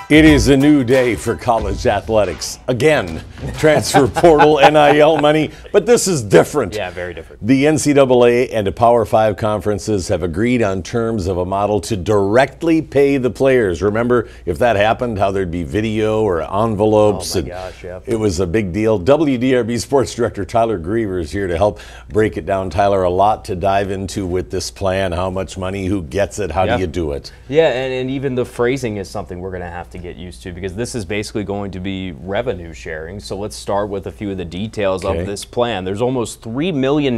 It is a new day for college athletics. Again, transfer portal, NIL money, but this is different. Yeah, very different. The NCAA and the Power 5 conferences have agreed on terms of a model to directly pay the players. Remember, if that happened, how there'd be video or envelopes. Oh my gosh, yeah. It was a big deal. WDRB Sports Director Tyler Greever is here to help break it down. Tyler, a lot to dive into with this plan. How much money, who gets it, how do you do it? Yeah, and even the phrasing is something we're going to have to get used to, because this is basically going to be revenue sharing. So let's start with a few of the details of this plan. There's almost $3 million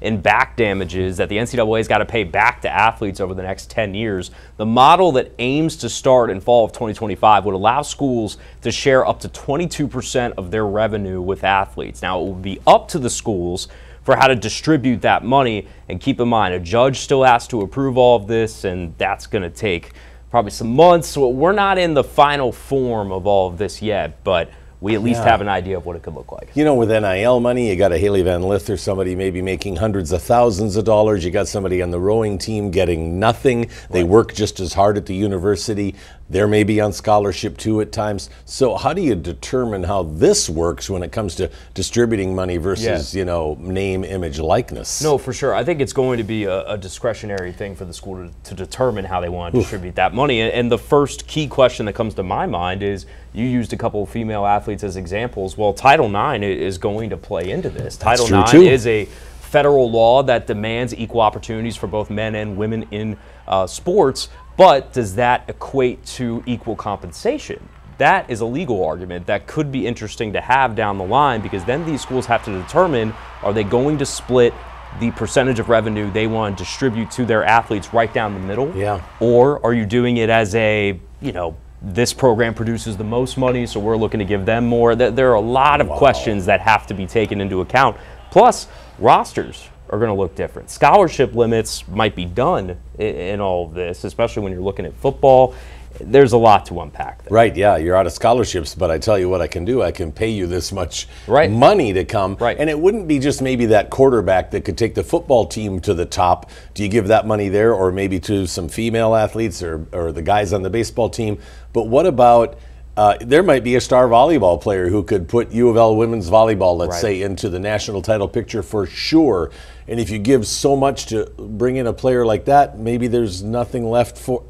in back damages that the NCAA's got to pay back to athletes over the next 10 years. The model that aims to start in fall of 2025 would allow schools to share up to 22% of their revenue with athletes. Now, it will be up to the schools for how to distribute that money. And keep in mind, a judge still has to approve all of this, and that's going to take probably some months. So we're not in the final form of all of this yet, but we at least have an idea of what it could look like. You know, with NIL money, you got a Haley Van Lith or somebody maybe making hundreds of thousands of dollars. You got somebody on the rowing team getting nothing. They work just as hard at the university. They're maybe on scholarship too at times. So how do you determine how this works when it comes to distributing money versus, you know, name, image, likeness? No, for sure. I think it's going to be a discretionary thing for the school to determine how they want to distribute that money. And the first key question that comes to my mind is, you used a couple of female athletes as examples. Well, Title IX is going to play into this. Title IX is a federal law that demands equal opportunities for both men and women in sports. But does that equate to equal compensation? That is a legal argument that could be interesting to have down the line, because then these schools have to determine, are they going to split the percentage of revenue they want to distribute to their athletes right down the middle? Yeah. Or are you doing it as a, you know, this program produces the most money, so we're looking to give them more? There are a lot of questions that have to be taken into account. Plus, rosters are going to look different. Scholarship limits might be done in all of this, especially when you're looking at football. There's a lot to unpack there. Right, yeah, you're out of scholarships, but I tell you what I can do. I can pay you this much money to come. And it wouldn't be just maybe that quarterback that could take the football team to the top. Do you give that money there, or maybe to some female athletes or the guys on the baseball team? But what about, there might be a star volleyball player who could put U of L women's volleyball, let's say, into the national title picture for sure. And if you give so much to bring in a player like that, maybe there's nothing left for,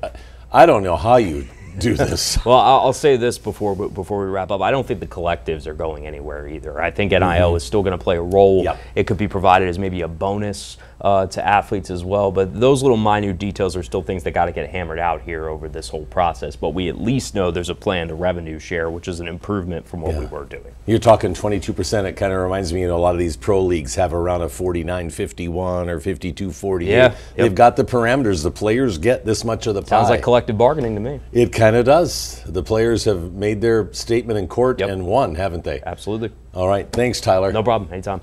I don't know how you do this. Well, I'll say this before we wrap up. I don't think the collectives are going anywhere either. I think NIL is still going to play a role. It could be provided as maybe a bonus to athletes as well. But those little minute details are still things that got to get hammered out here over this whole process. But we at least know there's a plan to revenue share, which is an improvement from what we were doing. You're talking 22%. It kind of reminds me, you know, a lot of these pro leagues have around a 49-51 or 52-48. They've got the parameters. The players get this much of the pie. Sounds like collective bargaining to me. It kind of does. The players have made their statement in court and won, haven't they? Absolutely. All right. Thanks, Tyler. No problem. Anytime.